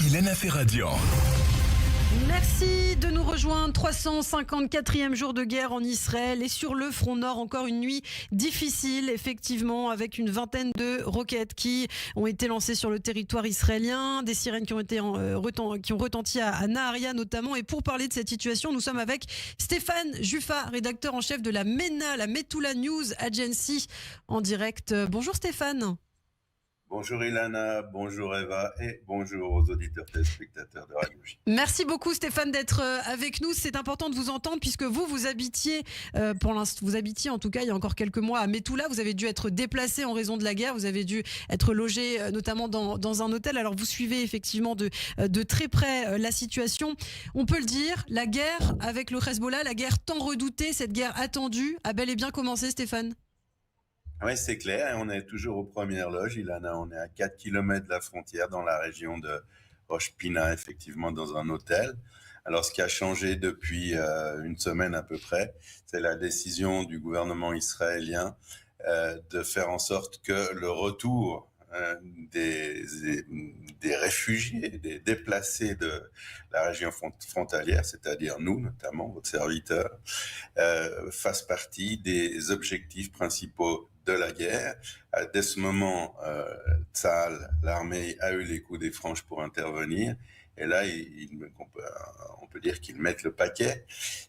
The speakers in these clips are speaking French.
Ilana Ferradian. Merci de nous rejoindre. 354e jour de guerre en Israël et sur le front nord, encore une nuit difficile, effectivement, avec une vingtaine de roquettes qui ont été lancées sur le territoire israélien, des sirènes qui ont retenti à Naharia notamment. Et pour parler de cette situation, nous sommes avec Stéphane Juffa, rédacteur en chef de la MENA, la Metula News Agency, en direct. Bonjour Stéphane. Bonjour Ilana, bonjour Eva et bonjour aux auditeurs et téléspectateurs de Radio J. Merci beaucoup Stéphane d'être avec nous. C'est important de vous entendre puisque vous habitiez, vous habitiez en tout cas il y a encore quelques mois à Metula. Vous avez dû être déplacé en raison de la guerre. Vous avez dû être logé notamment dans un hôtel. Alors vous suivez effectivement de très près la situation. On peut le dire, la guerre avec le Hezbollah, la guerre tant redoutée, cette guerre attendue, a bel et bien commencé Stéphane. Oui, c'est clair, on est toujours aux premières loges, Ilana, on est à 4 km de la frontière dans la région de Rosh Pina, effectivement dans un hôtel. Alors ce qui a changé depuis une semaine à peu près, c'est la décision du gouvernement israélien de faire en sorte que le retour des réfugiés, des déplacés de la région frontalière, c'est-à-dire nous notamment, votre serviteur, fasse partie des objectifs principaux de la guerre. Dès ce moment, Tsahal, l'armée, a eu les coups des franches pour intervenir. Et là, on peut dire qu'ils mettent le paquet.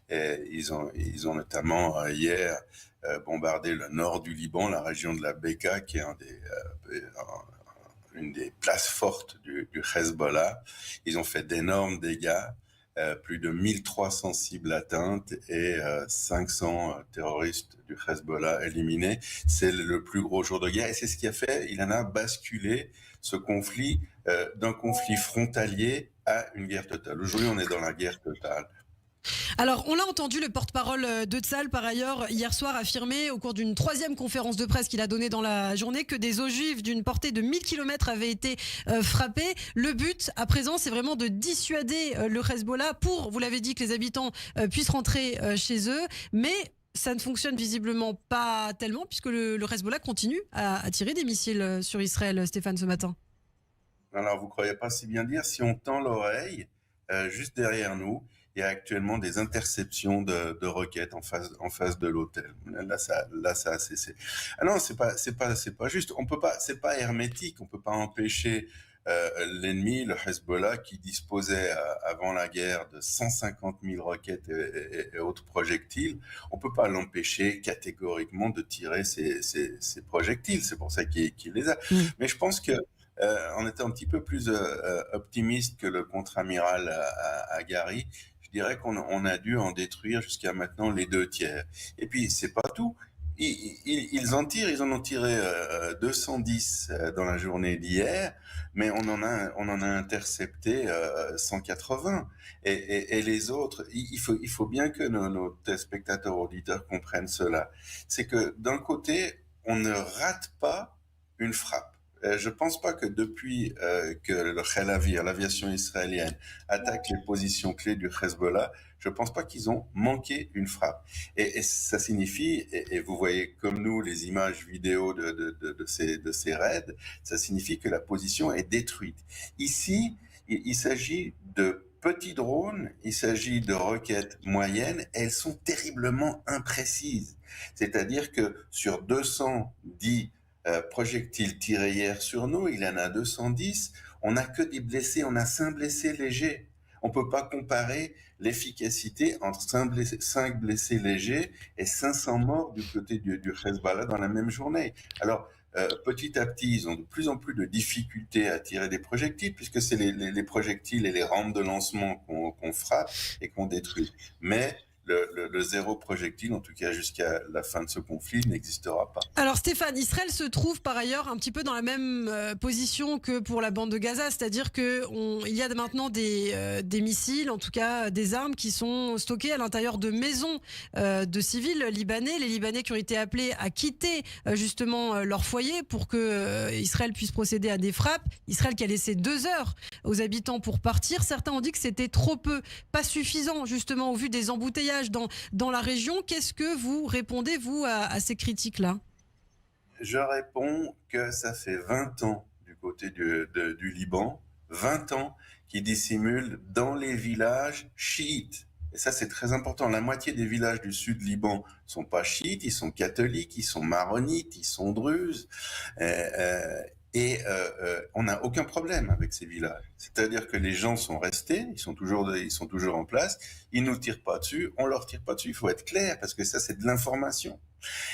Et ils ont notamment hier bombardé le nord du Liban, la région de la Beka, qui est une des places fortes du Hezbollah. Ils ont fait d'énormes dégâts. Plus de 1300 cibles atteintes et 500 terroristes du Hezbollah éliminés. C'est le plus gros jour de guerre et c'est ce qui a fait, il en a basculé ce conflit d'un conflit frontalier à une guerre totale. Aujourd'hui, on est dans la guerre totale. Alors, on l'a entendu, le porte-parole de Tsahal, par ailleurs, hier soir, affirmé au cours d'une 3e conférence de presse qu'il a donnée dans la journée que des ogives d'une portée de 1000 km avaient été frappées. Le but, à présent, c'est vraiment de dissuader le Hezbollah pour, vous l'avez dit, que les habitants puissent rentrer chez eux. Mais ça ne fonctionne visiblement pas tellement puisque le Hezbollah continue à tirer des missiles sur Israël, Stéphane, ce matin. Alors, vous croyez pas si bien dire, si on tend l'oreille, juste derrière nous, il y a actuellement des interceptions de roquettes en face de l'hôtel. Là, ça a cessé. Ah non, c'est pas juste. On peut pas, c'est pas hermétique. On peut pas empêcher l'ennemi, le Hezbollah, qui disposait avant la guerre de 150 000 roquettes et autres projectiles. On peut pas l'empêcher catégoriquement de tirer ces projectiles. C'est pour ça qu'il les a. Mais je pense que on était un petit peu plus optimiste que le contre-amiral à Gary. Je dirais qu'on a dû en détruire jusqu'à maintenant les 2/3. Et puis, c'est pas tout. Ils en ont tiré 210 dans la journée d'hier, mais on en a intercepté 180. Et les autres, il faut bien que nos téléspectateurs auditeurs comprennent cela. C'est que d'un côté, on ne rate pas une frappe. Je pense pas que depuis que le Chel Avir, l'aviation israélienne, attaque les positions clés du Hezbollah, je pense pas qu'ils ont manqué une frappe. Et ça signifie, et vous voyez comme nous les images vidéo de ces raids, ça signifie que la position est détruite. Ici, il s'agit de petits drones, il s'agit de roquettes moyennes, elles sont terriblement imprécises. C'est-à-dire que sur 210 projectiles tirés hier sur nous, il y en a 210, on n'a que des blessés, on a 5 blessés légers. On peut pas comparer l'efficacité entre 5 blessés légers et 500 morts du côté du Hezbollah dans la même journée. Alors, petit à petit, ils ont de plus en plus de difficultés à tirer des projectiles, puisque c'est les projectiles et les rampes de lancement qu'on frappe et qu'on détruit. Mais le zéro projectile, en tout cas jusqu'à la fin de ce conflit, n'existera pas. Alors Stéphane, Israël se trouve par ailleurs un petit peu dans la même position que pour la bande de Gaza, c'est-à-dire que il y a maintenant des missiles, en tout cas des armes qui sont stockées à l'intérieur de maisons de civils libanais, les Libanais qui ont été appelés à quitter justement leur foyer pour que Israël puisse procéder à des frappes. Israël qui a laissé 2 heures aux habitants pour partir. Certains ont dit que c'était trop peu, pas suffisant justement au vu des embouteillages dans la région. Qu'est-ce que vous répondez, vous, à ces critiques-là ? Je réponds que ça fait 20 ans du côté du Liban, 20 ans qui dissimule dans les villages chiites. Et ça, c'est très important. La moitié des villages du sud Liban sont pas chiites, ils sont catholiques, ils sont maronites, ils sont druzes. On n'a aucun problème avec ces villages. C'est-à-dire que les gens sont restés, ils sont toujours en place, ils nous tirent pas dessus, on leur tire pas dessus. Il faut être clair parce que ça, c'est de l'information.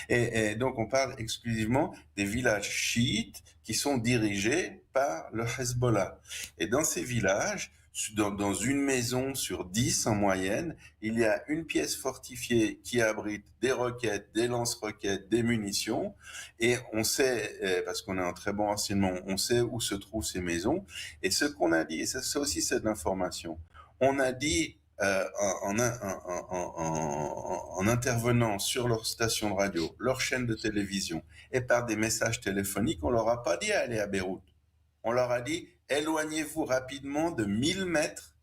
Et donc, on parle exclusivement des villages chiites qui sont dirigés par le Hezbollah. Et dans ces villages, dans une maison sur 10 en moyenne, il y a une pièce fortifiée qui abrite des roquettes, des lance-roquettes, des munitions. Et on sait, parce qu'on a un très bon renseignement, on sait où se trouvent ces maisons. Et ce qu'on a dit, et ça aussi c'est de l'information, on a dit en intervenant sur leur station de radio, leur chaîne de télévision et par des messages téléphoniques, on leur a pas dit aller à Beyrouth. On leur a dit éloignez-vous rapidement de 1000 mètres,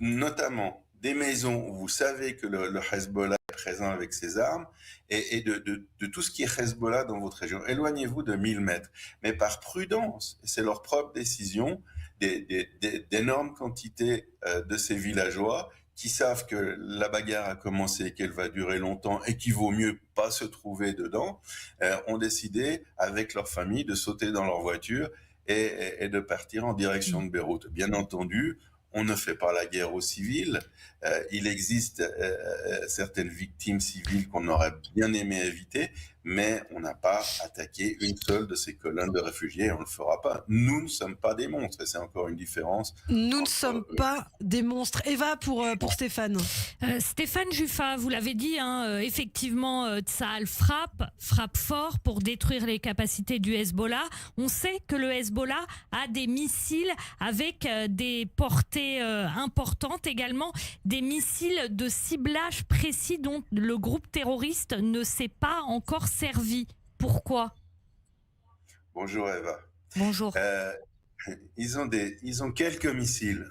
notamment des maisons où vous savez que le Hezbollah est présent avec ses armes et de tout ce qui est Hezbollah dans votre région. Éloignez-vous de 1000 mètres. Mais par prudence, et c'est leur propre décision, d'énormes quantités de ces villageois qui savent que la bagarre a commencé et qu'elle va durer longtemps et qu'il vaut mieux pas se trouver dedans, ont décidé avec leur famille de sauter dans leur voiture et de partir en direction de Beyrouth. Bien entendu, on ne fait pas la guerre aux civils. Il existe certaines victimes civiles qu'on aurait bien aimé éviter, mais on n'a pas attaqué une seule de ces colonnes de réfugiés et on ne le fera pas. Nous ne sommes pas des monstres et c'est encore une différence. Nous ne sommes pas des monstres. Eva, pour Stéphane. Stéphane Juffa, vous l'avez dit, effectivement, Tsahal frappe fort pour détruire les capacités du Hezbollah. On sait que le Hezbollah a des missiles avec des portées importantes, également des missiles de ciblage précis dont le groupe terroriste ne s'est pas encore servi. Pourquoi ? Bonjour Eva. Bonjour. Ils ont quelques missiles.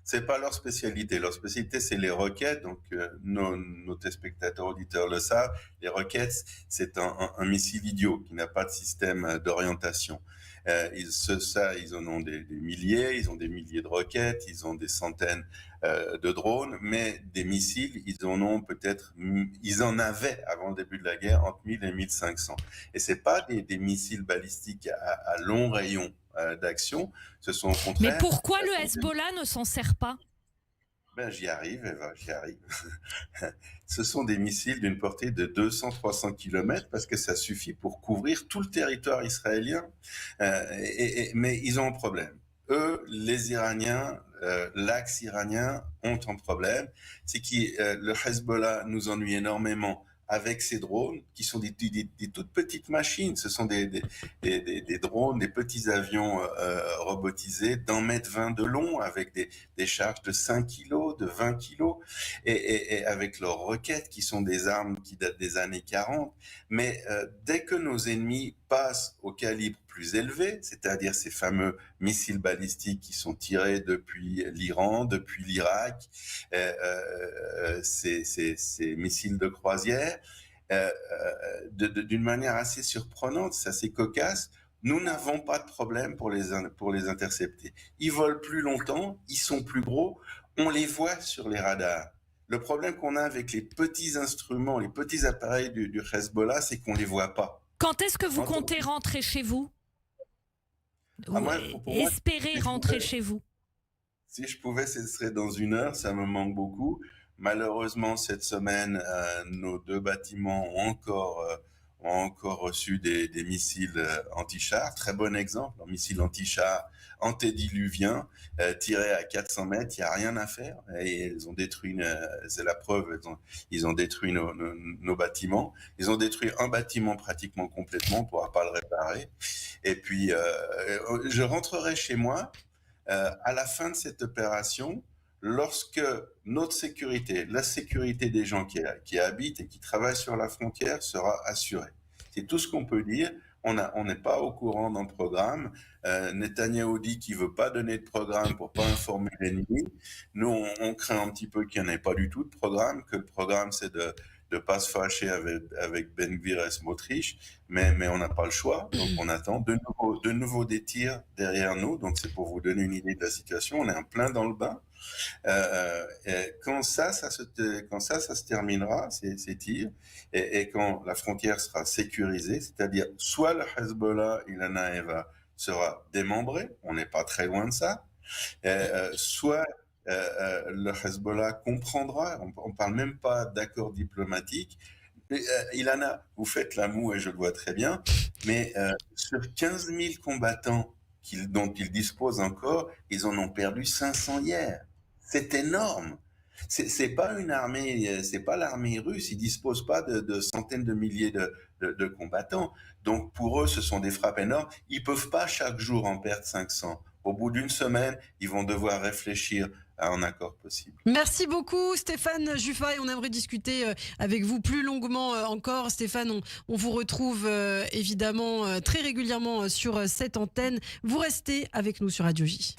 C'est pas leur spécialité. Leur spécialité, c'est les roquettes. Donc, nos téléspectateurs, auditeurs le savent. Les roquettes, c'est un missile idiot qui n'a pas de système d'orientation. Ils en ont des milliers. Ils ont des milliers de roquettes. Ils ont des centaines de drones. Mais des missiles, ils en avaient avant le début de la guerre entre 1000 et 1500. Et c'est pas des missiles balistiques à long rayon d'action. Ce sont au contraire. Mais pourquoi le Hezbollah ne s'en sert pas ? J'y arrive, Eva, j'y arrive. Ce sont des missiles d'une portée de 200-300 km parce que ça suffit pour couvrir tout le territoire israélien. Mais ils ont un problème. Eux, les Iraniens, l'axe iranien ont un problème. C'est que le Hezbollah nous ennuie énormément avec ces drones qui sont des toutes petites machines. Ce sont des drones, des petits avions robotisés d'1,20 m de long avec des charges de 5 kg, de 20 kg et avec leurs roquettes qui sont des armes qui datent des années 40. Mais dès que nos ennemis passent au calibre plus élevé, c'est-à-dire ces fameux missiles balistiques qui sont tirés depuis l'Iran, depuis l'Irak, ces missiles de croisière, d'une manière assez surprenante, c'est assez cocasse. Nous n'avons pas de problème pour les intercepter. Ils volent plus longtemps, ils sont plus gros, on les voit sur les radars. Le problème qu'on a avec les petits instruments, les petits appareils du Hezbollah, c'est qu'on les voit pas. Quand est-ce que vous comptez rentrer chez vous ? Espérez rentrer chez vous. Si je pouvais, ce serait dans 1 heure, ça me manque beaucoup. Malheureusement, cette semaine, nos 2 bâtiments ont encore reçu des missiles anti-chars. Très bon exemple, un missile anti-char antédiluvien tiré à 400 mètres, il n'y a rien à faire. Et ils ont détruit, c'est la preuve, ils ont détruit nos bâtiments. Ils ont détruit un bâtiment pratiquement complètement, on ne pourra pas le réparer. Et puis, je rentrerai chez moi à la fin de cette opération, lorsque notre sécurité, la sécurité des gens qui habitent et qui travaillent sur la frontière sera assurée. C'est tout ce qu'on peut dire. On n'est pas au courant d'un programme. Netanyahou dit qu'il veut pas donner de programme pour pas informer l'ennemi. Nous, on craint un petit peu qu'il n'y en ait pas du tout de programme, que le programme, c'est de de pas se fâcher avec Ben Gvir et Smotrich, mais on n'a pas le choix, donc on attend de nouveau des tirs derrière nous, donc c'est pour vous donner une idée de la situation, on est en plein dans le bain. Quand ça se terminera, ces tirs, et quand la frontière sera sécurisée, c'est-à-dire soit le Hezbollah, Ilana Eva, sera démembré, on n'est pas très loin de ça, soit le Hezbollah comprendra, on ne parle même pas d'accord diplomatique. Ilana, vous faites la moue et je le vois très bien, mais sur 15 000 combattants dont ils disposent encore, ils en ont perdu 500 hier. C'est énorme. C'est pas une armée, c'est pas l'armée russe. Ils disposent pas de centaines de milliers de combattants. Donc pour eux, ce sont des frappes énormes. Ils peuvent pas chaque jour en perdre 500. Au bout d'une semaine, ils vont devoir réfléchir à un accord possible. Merci beaucoup Stéphane Juffa, et on aimerait discuter avec vous plus longuement encore. Stéphane, on vous retrouve évidemment très régulièrement sur cette antenne. Vous restez avec nous sur Radio J.